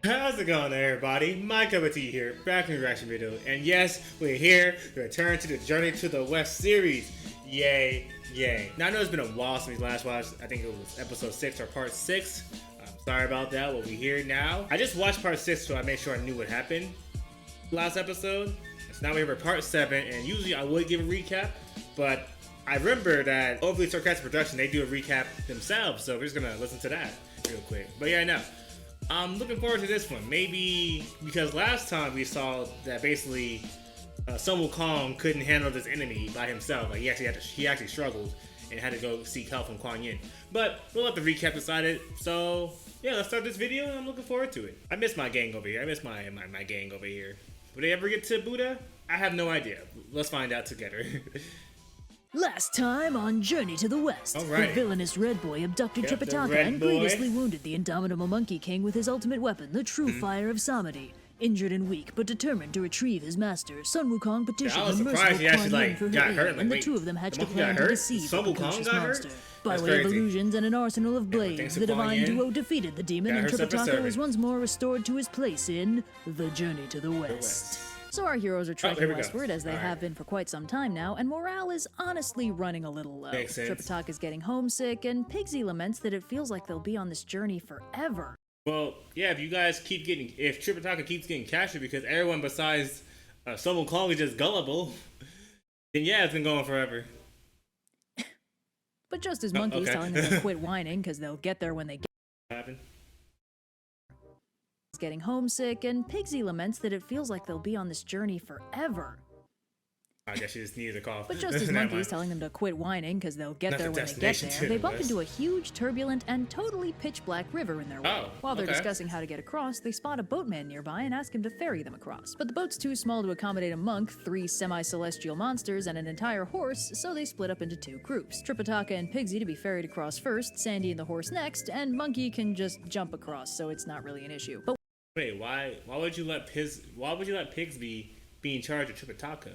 How's it going there, everybody? My cup of tea here, back in the reaction video, and yes, we're here to return to the Journey to the West series. Yay, yay. Now I know it's been a while since we last watched, I think it was episode 6 or part 6. I'm sorry about that, we'll be here now. I just watched part 6 so I made sure I knew what happened last episode. So now we're here for part 7, and usually I would give a recap, but I remember that Overly Sarcastic Production, they do a recap themselves, so we're just gonna listen to that real quick. But yeah, no. I'm looking forward to this one. Maybe because last time we saw that basically Sun Wukong couldn't handle this enemy by himself. Like he actually struggled and had to go seek help from Guanyin. But we'll let the recap decide it. So yeah, let's start this video, and I'm looking forward to it. I miss my gang over here. I miss my gang over here. Will they ever get to Buddha? I have no idea. Let's find out together. Last time on Journey to the West, Alright. the villainous Red Boy abducted Yep, the Tripitaka Red and Boy. grievously wounded the indomitable Monkey King with his ultimate weapon, the true fire of Samedi. Injured and weak, but determined to retrieve his master, Sun Wukong petitioned was the surprised merciful he actually, Guanyin like, for her got aid, hurt. Like, and the wait, two of them hatched the a monkey got plan to hurt? deceive Sun the Wukong precocious got hurt? monster. By That's way of crazy. illusions and an arsenal of thanks blades, to the divine Guanyin. duo defeated the demon, Got and herself a Tripitaka servant. was once more restored to his place in the Journey to the West. So our heroes are here trekking we go. westward, as they Alright. have been for quite some time now, and morale is honestly running a little low. Makes sense. Tripitaka is getting homesick, and Pigsy laments that it feels like they'll be on this journey forever. Well, yeah, if Tripitaka keeps getting captured because everyone besides Sun Wukong is just gullible, then yeah, it's been going forever. But just as Monkey's okay. telling them to quit whining, because they'll get there when they What happened? getting homesick, and Pigsy laments that it feels like they'll be on this journey forever. I guess she just needed a cough. But just as Never Monkey's mind. telling them to quit whining, because they'll get Not there the when they get destination there, to they the bump west. into a huge, turbulent, and totally pitch-black river in their way. Oh, While they're okay. discussing how to get across, they spot a boatman nearby and ask him to ferry them across. But the boat's too small to accommodate a monk, 3 semi-celestial monsters, and an entire horse, so they split up into 2 groups. Tripitaka and Pigsy to be ferried across first, Sandy and the horse next, and Monkey can just jump across, so it's not really an issue. But Wait, why would you let Pigs be in charge of Tripitaka?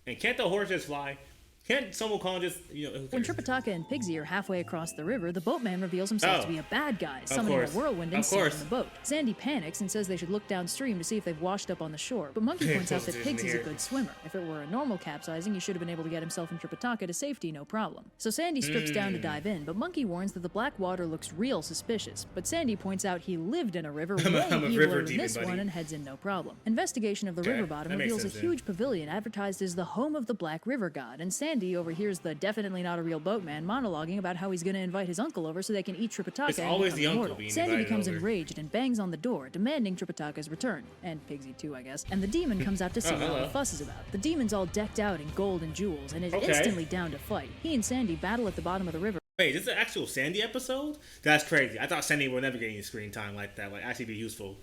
And can't the horse just fly? Can't Sun Wukong just, who when cares? Tripitaka and Pigsy are halfway across the river, the boatman reveals himself to be a bad guy, summoning course. a whirlwind and Of sinking course. the boat. Sandy panics and says they should look downstream to see if they've washed up on the shore, but Monkey points out that Posted in Pigsy's a here. good swimmer. If it were a normal capsizing, he should have been able to get himself and Tripitaka to safety, no problem. So Sandy strips down to dive in, but Monkey warns that the black water looks real suspicious. But Sandy points out he lived in a river way I'm a eviler river than demon, this buddy. one and heads in no problem. Investigation of the Okay, river bottom that makes reveals a sense then. huge pavilion advertised as the home of the Black River God, and Sandy overhears the definitely not a real boatman monologuing about how he's going to invite his uncle over so they can eat Tripitaka It's and always become the uncle immortal. being Sandy invited becomes over. enraged and bangs on the door, demanding Tripitaka's return. And Pigsy too, I guess. And the demon comes out to see what all hello. the fuss is about. The demon's all decked out in gold and jewels and is Okay. instantly down to fight. He and Sandy battle at the bottom of the river. Wait, this is an actual Sandy episode? That's crazy. I thought Sandy would never get any screen time like that. Like, actually be useful.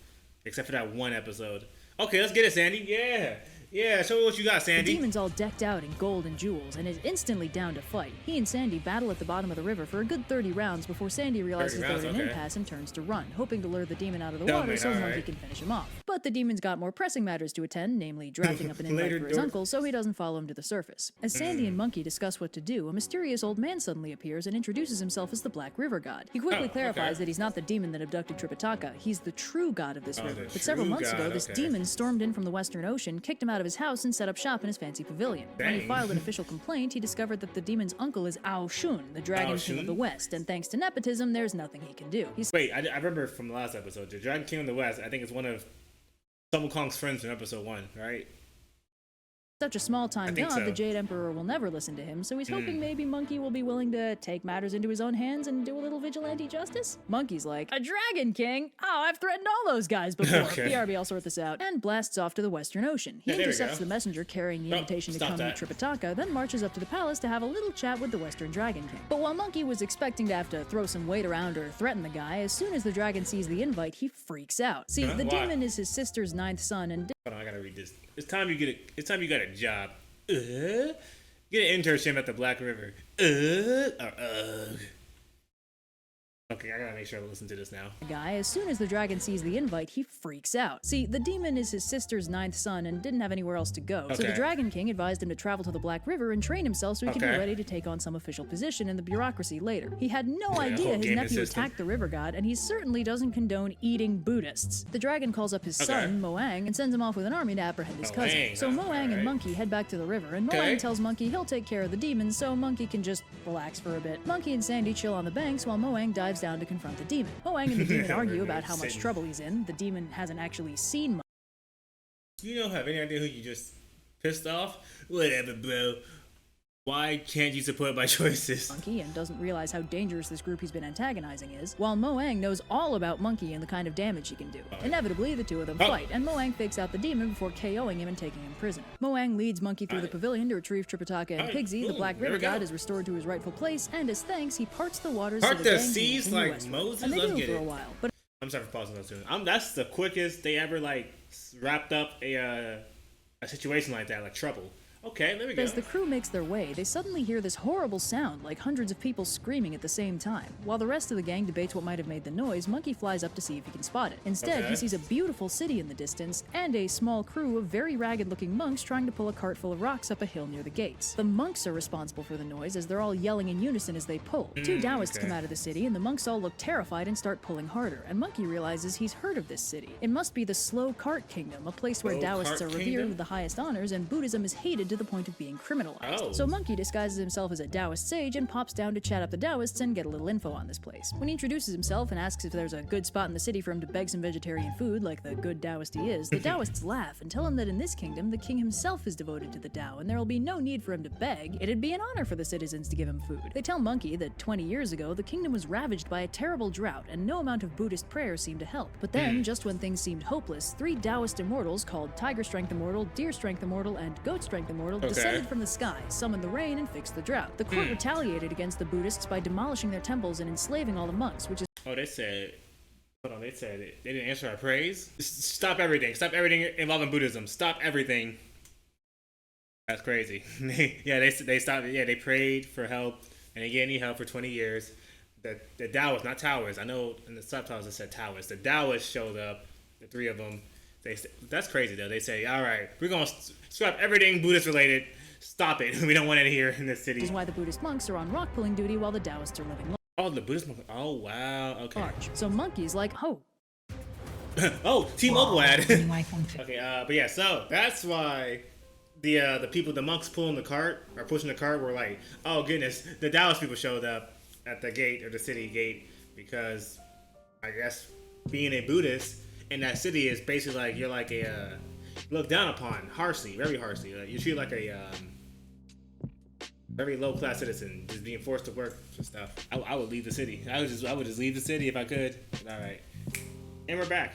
Except for that one episode. Okay, let's get it, Sandy. Yeah. Yeah, show me what you got, The Sandy. demon's all decked out in gold and jewels and is instantly down to fight. He and Sandy battle at the bottom of the river for a good 30 rounds before Sandy realizes 30 they're rounds, in an okay. impasse and turns to run, hoping to lure the demon out of the Dumb water man, so Monkey alright. can finish him off. But the demon's got more pressing matters to attend, namely drafting up an invite Later, for his dork. uncle so he doesn't follow him to the surface. As Sandy and Monkey discuss what to do, a mysterious old man suddenly appears and introduces himself as the Black River God. He quickly Oh, clarifies okay. that he's not the demon that abducted Tripitaka, he's the true god of this Oh, river. the But several true months ago, god, this okay. demon stormed in from the Western Ocean, kicked him out of his house, and set up shop in his fancy pavilion. When he Dang. filed an official complaint, he discovered that the demon's uncle is Ao Shun, the Dragon King of Shun? the West, and thanks to nepotism, there's nothing he can do. He's Wait, I remember from the last episode. The Dragon King of the West, I think it's one of Sun Wukong's friends from episode 1, right? such a small-time I think god, so. the Jade Emperor will never listen to him, so he's hoping maybe Monkey will be willing to take matters into his own hands and do a little vigilante justice. Monkey's like, a Dragon King? Oh, I've threatened all those guys before. Okay. BRB, I'll sort this out. And blasts off to the Western Ocean. He Yeah, there we intercepts go. the messenger carrying the Oh, invitation to stop come that. meet Tripitaka, then marches up to the palace to have a little chat with the Western Dragon King. But while Monkey was expecting to have to throw some weight around or threaten the guy, as soon as the dragon sees the invite, he freaks out. See, Huh? the Why? demon is his sister's 9th son, and Hold on, I gotta read this. It's time you got a job. Get an internship at the Black River. Or Okay, I gotta make sure I listen to this now. Guy, as soon as the dragon sees the invite, he freaks out. See, the demon is his sister's 9th son and didn't have anywhere else to go. So the Dragon King advised him to travel to the Black River and train himself so he could be ready to take on some official position in the bureaucracy later. He had no idea his nephew attacked the river god, and he certainly doesn't condone eating Buddhists. The dragon calls up his son, Moang, and sends him off with an army to apprehend his cousin. So Moang and Monkey head back to the river, and Moang tells Monkey he'll take care of the demons so Monkey can just relax for a bit. Monkey and Sandy chill on the banks while Moang dives down to confront the demon. Moang and the demon argue about how much trouble he's in. The demon hasn't actually seen much. You don't have any idea who you just pissed off? Whatever, bro. Why can't you support my choices? Monkey and doesn't realize how dangerous this group he's been antagonizing is, while Moang knows all about Monkey and the kind of damage he can do. Inevitably, the two of them fight, and Moang fakes out the demon before KOing him and taking him prisoner. Moang leads Monkey through the pavilion to retrieve Tripitaka and Pigsy. The Black River God is restored to his rightful place, and as thanks, he parts the waters Part so the seas like westward. Moses? And they Let's do get for it. a while, but I'm sorry for pausing those two. That's the quickest they ever like wrapped up a situation like that, like trouble. Okay, there we go. as the crew makes their way, they suddenly hear this horrible sound, like hundreds of people screaming at the same time. While the rest of the gang debates what might have made the noise, Monkey flies up to see if he can spot it. Instead, he sees a beautiful city in the distance, and a small crew of very ragged-looking monks trying to pull a cart full of rocks up a hill near the gates. The monks are responsible for the noise, as they're all yelling in unison as they pull. Two Taoists come out of the city, and the monks all look terrified and start pulling harder, and Monkey realizes he's heard of this city. It must be the Slow Cart Kingdom, a place where Taoists are revered with the highest honors, and Buddhism is hated to the point of being criminalized. So Monkey disguises himself as a Taoist sage and pops down to chat up the Taoists and get a little info on this place. When he introduces himself and asks if there's a good spot in the city for him to beg some vegetarian food, like the good Taoist he is, the Taoists laugh and tell him that in this kingdom, the king himself is devoted to the Tao, and there will be no need for him to beg. It'd be an honor for the citizens to give him food. They tell Monkey that 20 years ago, the kingdom was ravaged by a terrible drought, and no amount of Buddhist prayers seemed to help. But then, just when things seemed hopeless, 3 Taoist immortals called Tiger Strength Immortal, Deer Strength Immortal, and Goat Strength Immortal descended from the sky, summoned the rain, and fixed the drought. The court retaliated against the Buddhists by demolishing their temples and enslaving all the monks, which is they said they didn't answer our praise. Stop everything. Stop everything involving Buddhism. Stop everything. That's crazy. They stopped. Yeah, they prayed for help, and they didn't get any help for 20 years. The Taoists, not Taoists. I know in the subtitles it said Taoists. The Taoists showed up. The 3 of them. That's crazy though. They say, all right, we're gonna scrap everything Buddhist related. Stop it. We don't want it here in this city. Which is why the Buddhist monks are on rock pulling duty while the Taoists are living Oh, the Buddhist monks. Oh, wow. Okay. large. So Monkey's like, oh. Oh, T-Mobile ad. Okay, but yeah, so that's why the people, the monks pulling the cart or pushing the cart were like, oh goodness, the Taoist people showed up at the gate or the city gate because I guess being a Buddhist in that city is basically like you're like a looked down upon harshly, very harshly. You're treated like a very low class citizen, just being forced to work for stuff. I would leave the city. I would just leave the city if I could. But all right, and we're back.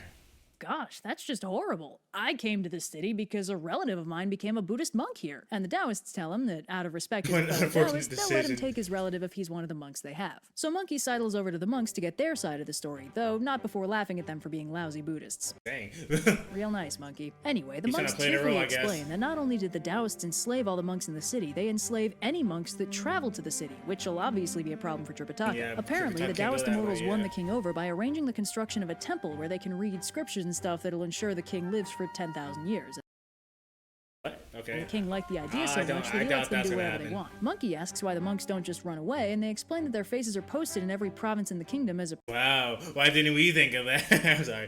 Gosh, that's just horrible. I came to this city because a relative of mine became a Buddhist monk here. And the Taoists tell him that out of respect for the fellow Taoist, they'll let him take his relative if he's one of the monks they have. So Monkey sidles over to the monks to get their side of the story, though not before laughing at them for being lousy Buddhists. Dang. Real nice, Monkey. Anyway, the He's monks cheerfully explain that not only did the Taoists enslave all the monks in the city, they enslave any monks that traveled to the city, which will obviously be a problem for Tripitaka. Yeah, apparently, Tripitaka the Taoist immortals won the king over by arranging the construction of a temple where they can read scriptures and stuff that'll ensure the king lives for 10,000 years. What? Okay. And the king liked the idea so much that he lets them do whatever they want. Monkey asks why the monks don't just run away, and they explain that their faces are posted in every province in the kingdom as a wow, why didn't we think of that? I'm sorry.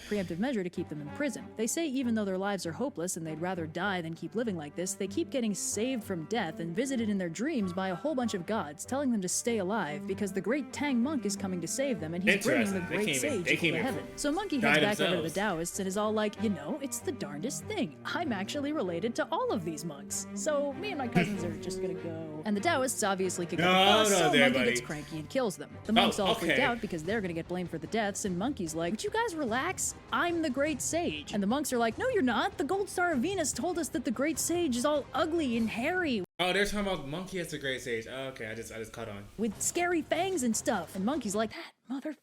preemptive measure to keep them in prison. They say even though their lives are hopeless and they'd rather die than keep living like this, they keep getting saved from death and visited in their dreams by a whole bunch of gods, telling them to stay alive because the great Tang monk is coming to save them and he's bringing the great sage into heaven. So Monkey heads back over to the Taoists and is all like, you know, it's the darndest thing. I'm actually related to all of these monks. So me and my cousins are just gonna go. And the Taoists obviously kick up a fuss, so Monkey gets cranky and kills them. The monks all freak out because they're gonna get blamed for the deaths, and Monkey's like, would you guys relax? I'm the great sage. And the monks are like, no you're not. The Gold Star of Venus told us that the great sage is all ugly and hairy. Oh, they're talking about Monkey as the great sage. Oh, okay, I just caught on. With scary fangs and stuff. And Monkey's like, that mother...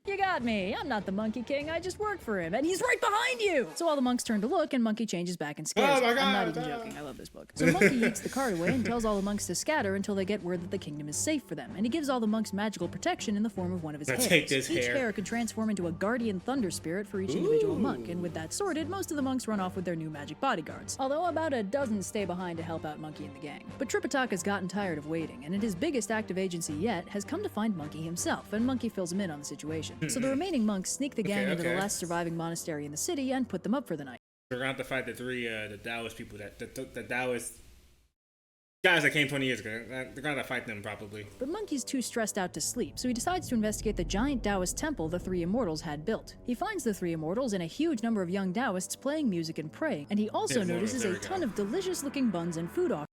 You got me. I'm not the Monkey King, I just work for him, and he's right behind you! So all the monks turn to look, and Monkey changes back and scares Oh my him. I'm not God, even no. joking, I love this book. So Monkey eats the card away and tells all the monks to scatter until they get word that the kingdom is safe for them, and he gives all the monks magical protection in the form of one of his Now hairs. take this Each hair. hair could transform into a guardian thunder spirit for each individual monk, and with that sorted, most of the monks run off with their new magic bodyguards, although about a dozen stay behind to help out Monkey and the gang. But Tripitaka's gotten tired of waiting, and in his biggest act of agency yet, has come to find Monkey himself, and Monkey fills him in on the situation. So the remaining monks sneak the gang into the last surviving monastery in the city and put them up for the night. We're gonna have to fight the three the Taoist people the Taoist guys that came 20 years ago. They're gonna fight them probably. But Monkey's too stressed out to sleep, so he decides to investigate the giant Taoist temple the three immortals had built. He finds the three immortals and a huge number of young Taoists playing music and praying, and he also notices a ton of delicious-looking buns and food offerings.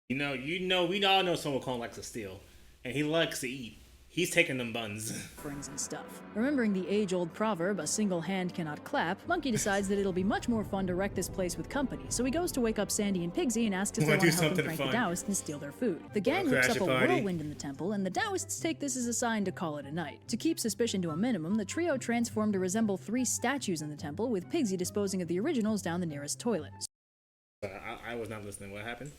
We all know Sun Wukong likes to steal, and he likes to eat. He's taking them buns. And stuff. Remembering the age-old proverb, a single hand cannot clap, Monkey decides that it'll be much more fun to wreck this place with company, so he goes to wake up Sandy and Pigsy and asks if they want to help him prank the Taoists and steal their food. The gang whips up a whirlwind in the temple, and the Taoists take this as a sign to call it a night. To keep suspicion to a minimum, the trio transform to resemble three statues in the temple, with Pigsy disposing of the originals down the nearest toilet. I was not listening. What happened?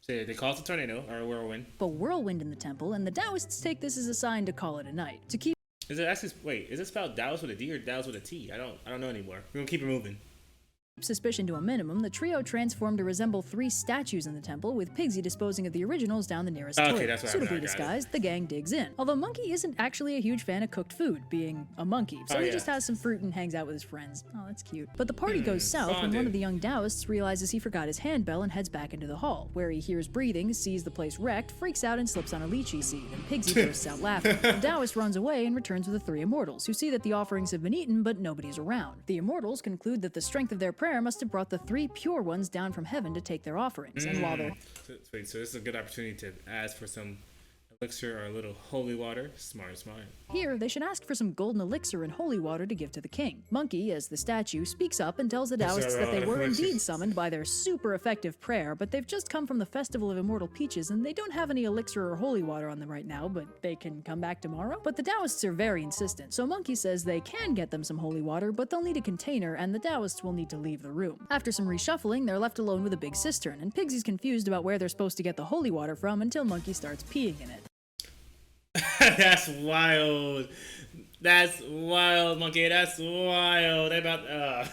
They caused a tornado or a whirlwind. A whirlwind in the temple, and the Taoists take this as a sign to call it a night. To keep Is it actually is it spelled Taoist with a D or Taoist with a T? I don't know anymore. We're gonna keep it moving. suspicion to a minimum, the trio transform to resemble three statues in the temple, with Pigsy disposing of the originals down the nearest toilet. That's what Suitably disguised, the gang digs in. Although Monkey isn't actually a huge fan of cooked food, being a monkey, so he just has some fruit and hangs out with his friends. Oh, that's cute. But the party goes south when one of the young Taoists realizes he forgot his handbell and heads back into the hall, where he hears breathing, sees the place wrecked, freaks out and slips on a lychee seed, and Pigsy bursts out laughing. The Taoist runs away and returns with the three immortals, who see that the offerings have been eaten, but nobody's around. The immortals conclude that the strength of their prayer must have brought the three pure ones down from heaven to take their offerings, and while they're... So this is a good opportunity to ask for some elixir or a little holy water. Smart. Here, they should ask for some golden elixir and holy water to give to the king. Monkey, as the statue, speaks up and tells the Taoists that they were indeed summoned by their super effective prayer, but they've just come from the Festival of Immortal Peaches and they don't have any elixir or holy water on them right now, but they can come back tomorrow? But the Taoists are very insistent, so Monkey says they can get them some holy water, but they'll need a container and the Taoists will need to leave the room. After some reshuffling, they're left alone with a big cistern, and Pigsy's confused about where they're supposed to get the holy water from until Monkey starts peeing in it. That's wild. That's wild, Monkey. That's wild. They about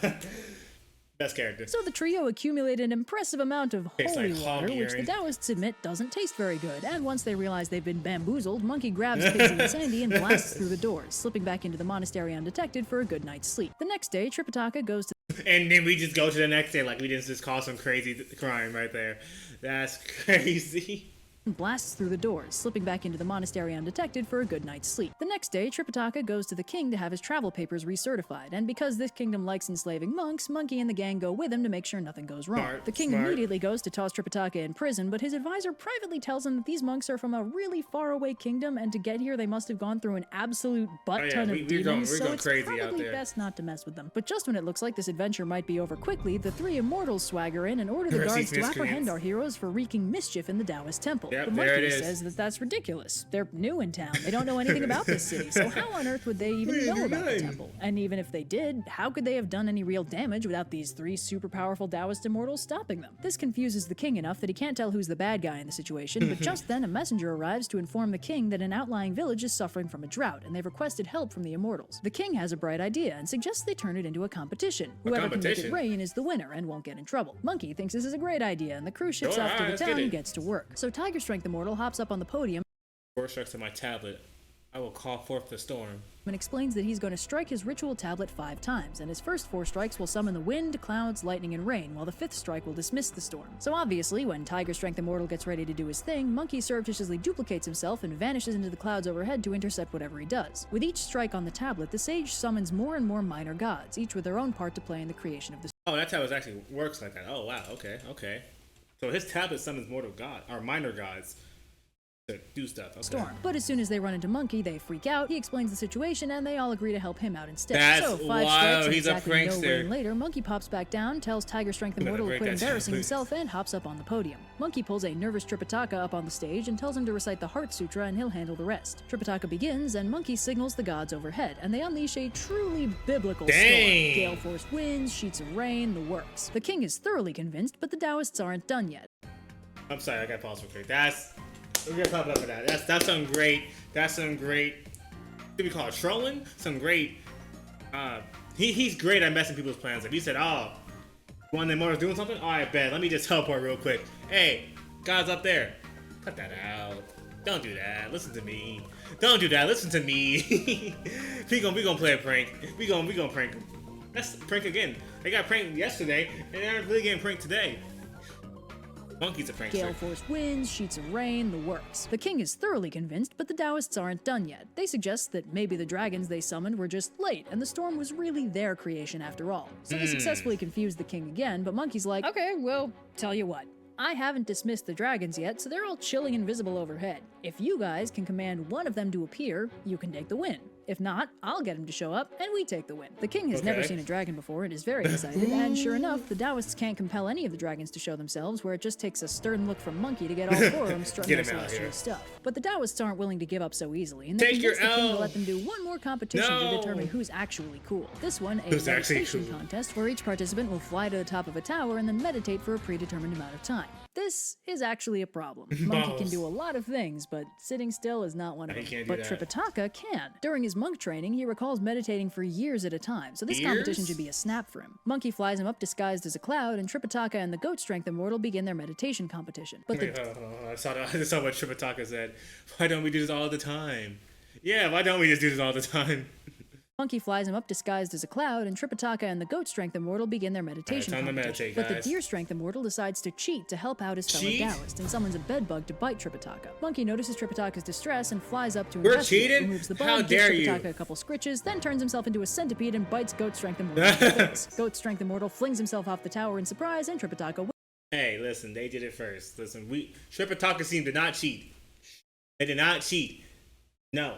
best character. So the trio accumulate an impressive amount of holy like water, hog which the urine. Taoists admit doesn't taste very good. And once they realize they've been bamboozled, Monkey grabs Pigsy and Sandy and blasts through the doors, slipping back into the monastery undetected for a good night's sleep. The next day, Tripitaka goes to And then we just go to the next day like we didn't just cause some crazy crime right there. That's crazy. blasts through the doors, slipping back into the monastery undetected for a good night's sleep. The next day, Tripitaka goes to the king to have his travel papers recertified, and because this kingdom likes enslaving monks, Monkey and the gang go with him to make sure nothing goes wrong. The king immediately goes to toss Tripitaka in prison, but his advisor privately tells him that these monks are from a really faraway kingdom, and to get here they must have gone through an absolute butt-ton of demons, so it's probably best not to mess with them. But just when it looks like this adventure might be over quickly, the three immortals swagger in and order the guards to apprehend our heroes for wreaking mischief in the Taoist temple. Yep, but Monkey says that that's ridiculous. They're new in town. They don't know anything about this city, so how on earth would they even know about the temple? And even if they did, how could they have done any real damage without these three super powerful Taoist immortals stopping them? This confuses the king enough that he can't tell who's the bad guy in the situation, but just then a messenger arrives to inform the king that an outlying village is suffering from a drought, and they've requested help from the immortals. The king has a bright idea and suggests they turn it into a competition. Whoever can make it rain is the winner and won't get in trouble. Monkey thinks this is a great idea, and the crew ships off to the town and gets to work. So Tiger Strength Immortal hops up on the podium 4 strikes to my tablet. I will call forth the storm. and explains that he's going to strike his ritual tablet 5 times, and his first 4 strikes will summon the wind, clouds, lightning, and rain, while the 5th strike will dismiss the storm. So obviously, when Tiger Strength Immortal gets ready to do his thing, Monkey surreptitiously duplicates himself and vanishes into the clouds overhead to intercept whatever he does. With each strike on the tablet, the sage summons more and more minor gods, each with their own part to play in the creation of the Oh, that's how it actually works like that. Oh, wow. Okay. So his tablet summons mortal god or minor gods. to do stuff. Okay. Storm. But as soon as they run into Monkey, they freak out. He explains the situation, and they all agree to help him out instead. That's so 5 wild. strikes and He's exactly a no prankster. rain later, Monkey pops back down, tells Tiger Strength Immortal to quit embarrassing himself, and hops up on the podium. Monkey pulls a nervous Tripitaka up on the stage and tells him to recite the Heart Sutra, and he'll handle the rest. Tripitaka begins, and Monkey signals the gods overhead, and they unleash a truly biblical storm. Gale force winds, sheets of rain, the works. The king is thoroughly convinced, but the Taoists aren't done yet. I'm sorry, I got pause for quick. We're gonna talk about that. That's some great. That's some great. What do we call it? Trolling? Some great. He's great at messing people's plans up. He said, "Oh, one of them mortals doing something. All right, bet. Let me just teleport real quick. Hey, guys up there, cut that out. Don't do that. Listen to me. Don't do that. Listen to me. we gonna play a prank. We gonna prank them. Let's prank again. They got pranked yesterday, and they're really getting pranked today." Monkey's a prankster. Gale force winds, sheets of rain, the works. The king is thoroughly convinced, but the Taoists aren't done yet. They suggest that maybe the dragons they summoned were just late, and the storm was really their creation after all. So they successfully confuse the king again, but Monkey's like, okay, well, tell you what. I haven't dismissed the dragons yet, so they're all chilling invisible overhead. If you guys can command one of them to appear, you can take the win. If not, I'll get him to show up, and we take the win. The king has never seen a dragon before and is very excited, and sure enough, the Taoists can't compel any of the dragons to show themselves, where it just takes a stern look from Monkey to get all 4 of them strutting their celestial stuff. But the Taoists aren't willing to give up so easily, and they convince the king to let them do one more competition to determine who's actually cool. This one, a meditation contest, where each participant will fly to the top of a tower and then meditate for a predetermined amount of time. This is actually a problem. Monkey can do a lot of things, but sitting still is not one of them. But Tripitaka can. During his monk training, he recalls meditating for years at a time, so this competition should be a snap for him. Monkey flies him up disguised as a cloud, and Tripitaka and the Goat Strength Immortal begin their meditation competition. But I saw what Tripitaka said. Why don't we do this all the time? Yeah, why don't we just do this all the time? Monkey flies him up disguised as a cloud, and Tripitaka and the Goat Strength Immortal begin their meditation competition. But the Deer Strength Immortal decides to cheat to help out his fellow Taoist and summons a bedbug to bite Tripitaka. Monkey notices Tripitaka's distress and flies up to investigate, removes the bug, gives Tripitaka a couple scritches, then turns himself into a centipede and bites Goat Strength Immortal in the face. Goat Strength Immortal flings himself off the tower in surprise, and Tripitaka wins. Hey, listen, they did it first. Listen, Tripitaka seemed to not cheat. They did not cheat. No.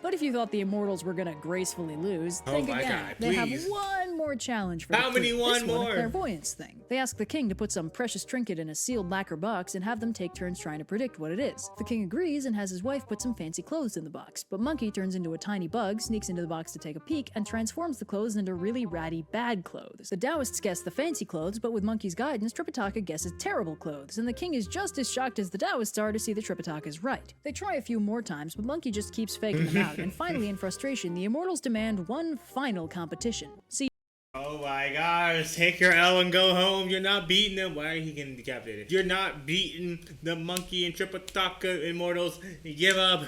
But if you thought the Immortals were gonna gracefully lose, think again. God, they have one more challenge for How many one more? A clairvoyance thing. They ask the king to put some precious trinket in a sealed lacquer box and have them take turns trying to predict what it is. The king agrees and has his wife put some fancy clothes in the box, but Monkey turns into a tiny bug, sneaks into the box to take a peek, and transforms the clothes into really ratty bad clothes. The Taoists guess the fancy clothes, but with Monkey's guidance, Tripitaka guesses terrible clothes, and the king is just as shocked as the Taoists are to see that Tripitaka is right. They try a few more times, but Monkey just keeps faking them out, and finally, in frustration, the Immortals demand one final competition. Oh my gosh, take your L and go home. You're not beating them. Why are you getting decapitated? You're not beating the Monkey and Tripitaka Immortals. Give up.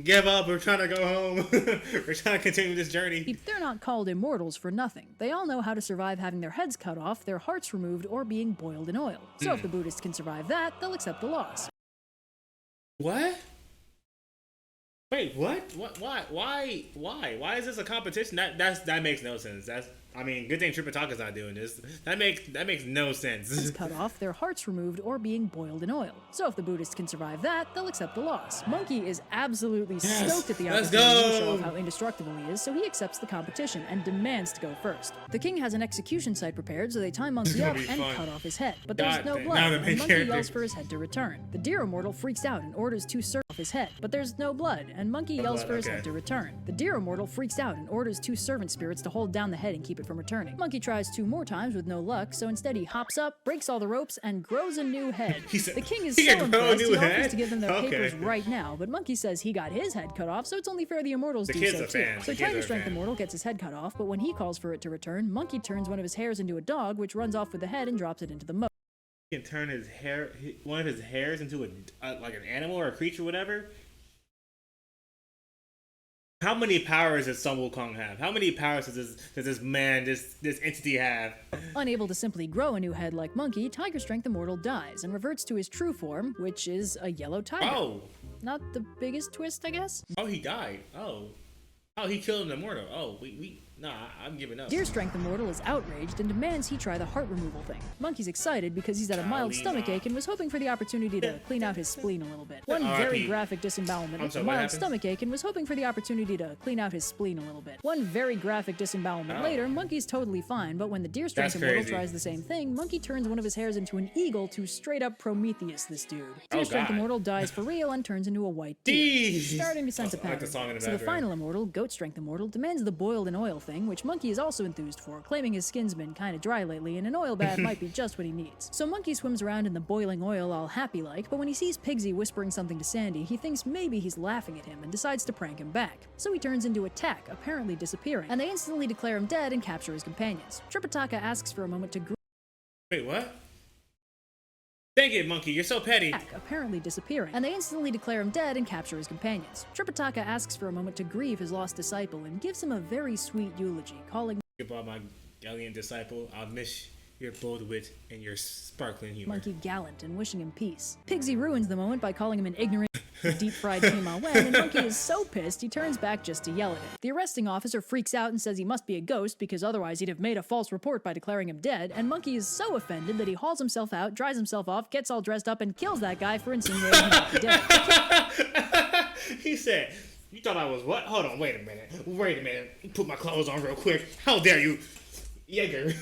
Give up. We're trying to go home. We're trying to continue this journey. They're not called Immortals for nothing. They all know how to survive having their heads cut off, their hearts removed, or being boiled in oil. So if the Buddhists can survive that, they'll accept the loss. What? Wait, what? Why? Why is this a competition? That makes no sense. I mean, good thing Tripitaka's not doing this. That makes no sense. It's cut off, their hearts removed, or being boiled in oil. So if the Buddhists can survive that, they'll accept the loss. Monkey is absolutely stoked at the opportunity to show off how indestructible he is, so he accepts the competition and demands to go first. The king has an execution site prepared, so they tie Monkey up and cut off his head. But there's no blood, and Monkey yells for his head to return. The Deer Immortal freaks out and orders 2 servants off his head, but there's no blood, and Monkey yells for his head to return. The Deer Immortal freaks out and orders 2 servant spirits to hold down the head and keep it from returning. Monkey tries 2 more times with no luck, so instead he hops up, breaks all the ropes, and grows a new head. The king is so impressed, he offers to give them their papers right now, but Monkey says he got his head cut off, so it's only fair the Immortals do so too. So Tiger Strength Immortal gets his head cut off, but when he calls for it to return, Monkey turns one of his hairs into a dog, which runs off with the head and drops it into the moat. He can turn one of his hairs into like an animal or a creature, whatever. How many powers does Sun Wukong have? How many powers does this entity have? Unable to simply grow a new head like Monkey, Tiger Strength Immortal dies and reverts to his true form, which is a yellow tiger. Oh. Not the biggest twist, I guess? Oh, he died. Oh, he killed an immortal. Oh, Nah, I'm giving up. Deer Strength Immortal is outraged and demands he try the heart removal thing. Monkey's excited because he's had a mild stomach ache and was hoping for the opportunity to clean out his spleen a little bit. One very graphic disembowelment. A mild stomach ache and was hoping for the opportunity to clean out his spleen a little bit. One very graphic disembowelment later, Monkey's totally fine, but when the Deer Strength Immortal tries the same thing, Monkey turns one of his hairs into an eagle to straight up Prometheus this dude. Deer Strength Immortal dies for real and turns into a white deer. Starting to sense a pattern. So the final immortal, Goat Strength Immortal, demands the boiled in oil thing, which Monkey is also enthused for, claiming his skin's been kinda dry lately and an oil bath might be just what he needs. So Monkey swims around in the boiling oil all happy-like, but when he sees Pigsy whispering something to Sandy, he thinks maybe he's laughing at him and decides to prank him back. So he turns into a tack, apparently disappearing, and they instantly declare him dead and capture his companions. Tripitaka asks for a moment to Wait, what? Dang it, Monkey, you're so petty. Apparently disappearing, and they instantly declare him dead and capture his companions. Tripitaka asks for a moment to grieve his lost disciple and gives him a very sweet eulogy, calling Goodbye, my alien disciple. I'll miss your bold wit and your sparkling humor. Monkey gallant and wishing him peace. Pigsy ruins the moment by calling him an ignorant deep-fried Kima Wen, and Monkey is so pissed he turns back just to yell at him. The arresting officer freaks out and says he must be a ghost because otherwise he'd have made a false report by declaring him dead, and Monkey is so offended that he hauls himself out, dries himself off, gets all dressed up, and kills that guy for insinuating he might be dead. He said, you thought I was what? Hold on, wait a minute. Put my clothes on real quick. How dare you? Jaeger.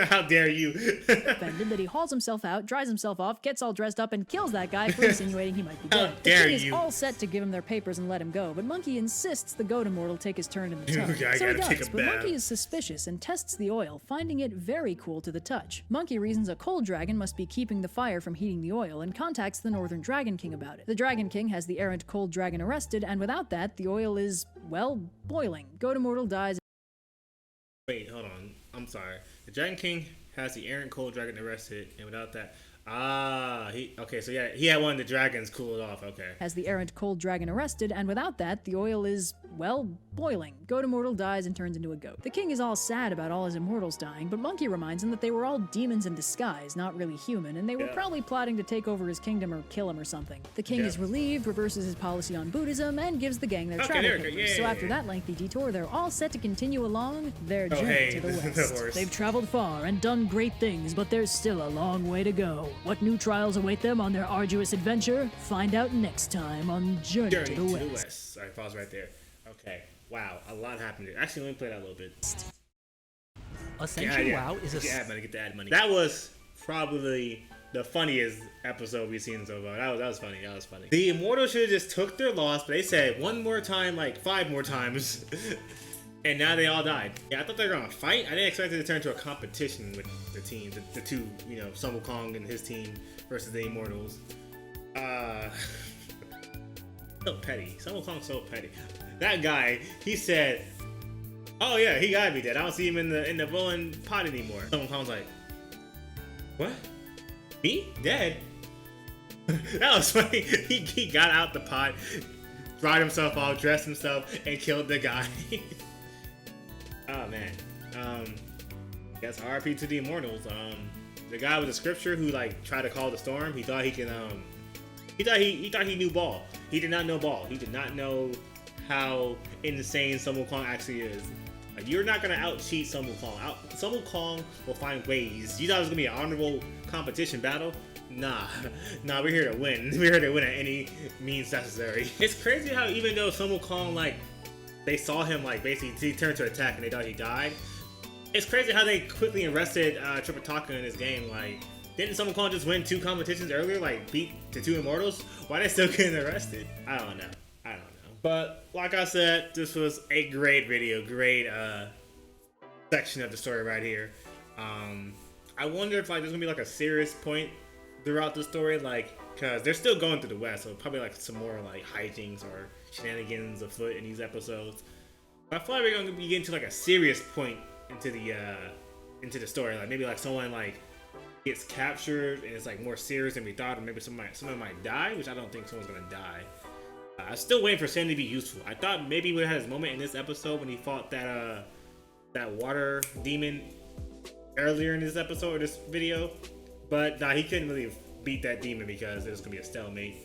How dare you? Offended that he hauls himself out, dries himself off, gets all dressed up, and kills that guy for insinuating he might be dead. How dare the king you? is all set to give him their papers and let him go, but Monkey insists the Goat Immortal take his turn in the tub. So he does, but Monkey is suspicious and tests the oil, finding it very cool to the touch. Monkey reasons a cold dragon must be keeping the fire from heating the oil and contacts the Northern Dragon King about it. The Dragon King has the errant cold dragon arrested, and without that, the oil is, well, boiling. Goat Immortal dies. Wait, hold on. I'm sorry. The Dragon King has the errant cold dragon arrested, and without that, he had one of the dragons cooled off. Okay. Has the errant cold dragon arrested, and without that, the oil is, well, boiling. Goat Immortal dies and turns into a goat. The king is all sad about all his immortals dying, but Monkey reminds him that they were all demons in disguise, not really human, and they were probably plotting to take over his kingdom or kill him or something. The king is relieved, reverses his policy on Buddhism, and gives the gang their travel papers. So after that lengthy detour, they're all set to continue along their journey to the west. They've traveled far and done great things, but there's still a long way to go. What new trials await them on their arduous adventure? Find out next time on Journey to the West. Alright, pause right there. Okay. Wow, a lot happened here. Actually, let me play that a little bit. Ascension WoW is a... Get the ad money. That was probably the funniest episode we've seen so far. That was funny. The Immortals should have just took their loss, but they said one more time, like 5 more times. And now they all died. Yeah, I thought they were gonna fight. I didn't expect it to turn into a competition with the team, the two, Sun Wukong and his team versus the Immortals. So petty. Sun Wukong's so petty. That guy, he said, "Oh yeah, he gotta be dead. I don't see him in the boiling pot anymore." Sun Wukong's like, "What? Me? Dead?" That was funny. He got out the pot, dried himself off, dressed himself, and killed the guy. Oh man. Guess RP to the Immortals. The guy with the scripture who tried to call the storm, he thought he can he thought he knew ball. He did not know ball. He did not know how insane Sun Wukong actually is. Like, you're not gonna out-cheat Sun Wukong. Sun Wukong will find ways. You thought it was gonna be an honorable competition battle? Nah, we're here to win. We're here to win at any means necessary. It's crazy how even though Sun Wukong they saw him basically he turned to attack and they thought he died. It's crazy how they quickly arrested Tripitaka in this game. Didn't Sun Wukong just win 2 competitions earlier? Beat the 2 Immortals? Why they still getting arrested? I don't know. But like I said, this was a great video, great section of the story right here. I wonder if there's gonna be a serious point throughout the story, because they're still going through the West, so probably some more hijinks or shenanigans afoot in these episodes. But I feel like we're gonna be getting to a serious point into the story. Maybe someone gets captured and it's more serious than we thought, or maybe someone might die, which I don't think someone's gonna die. I'm still waiting for Sandy to be useful. I thought maybe he would have had his moment in this episode when he fought that water demon earlier in this episode or this video, but nah, he couldn't really beat that demon because it was gonna be a stalemate.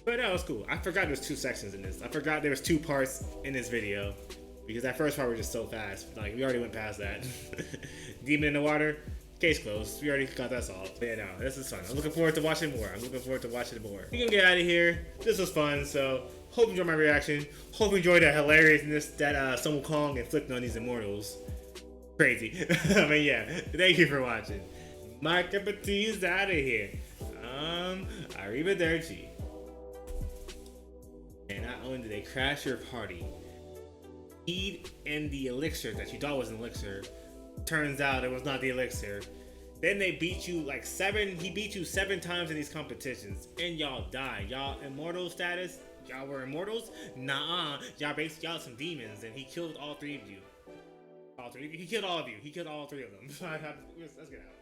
But that was cool. I forgot there's 2 sections in this. I forgot there was 2 parts in this video. Because that first part was just so fast. Like, we already went past that. Demon in the water, case closed. We already got that solved. But yeah, no, this is fun. I'm looking forward to watching more. We can get out of here. This was fun, so hope you enjoyed my reaction. Hope you enjoyed the hilariousness that Sun Wukong inflicted on these immortals. Crazy. I mean, yeah, thank you for watching. My cup of tea is out of here. Arrivederci. And not only did they crash your party, feed in the elixir that you thought was an elixir. Turns out it was not the elixir. Then they beat you like he beat you 7 times in these competitions. And y'all died. Y'all immortal status? Y'all were immortals? Nah, y'all some demons, and he killed all 3 of you. He killed all of you. He killed all 3 of them. Let's get out.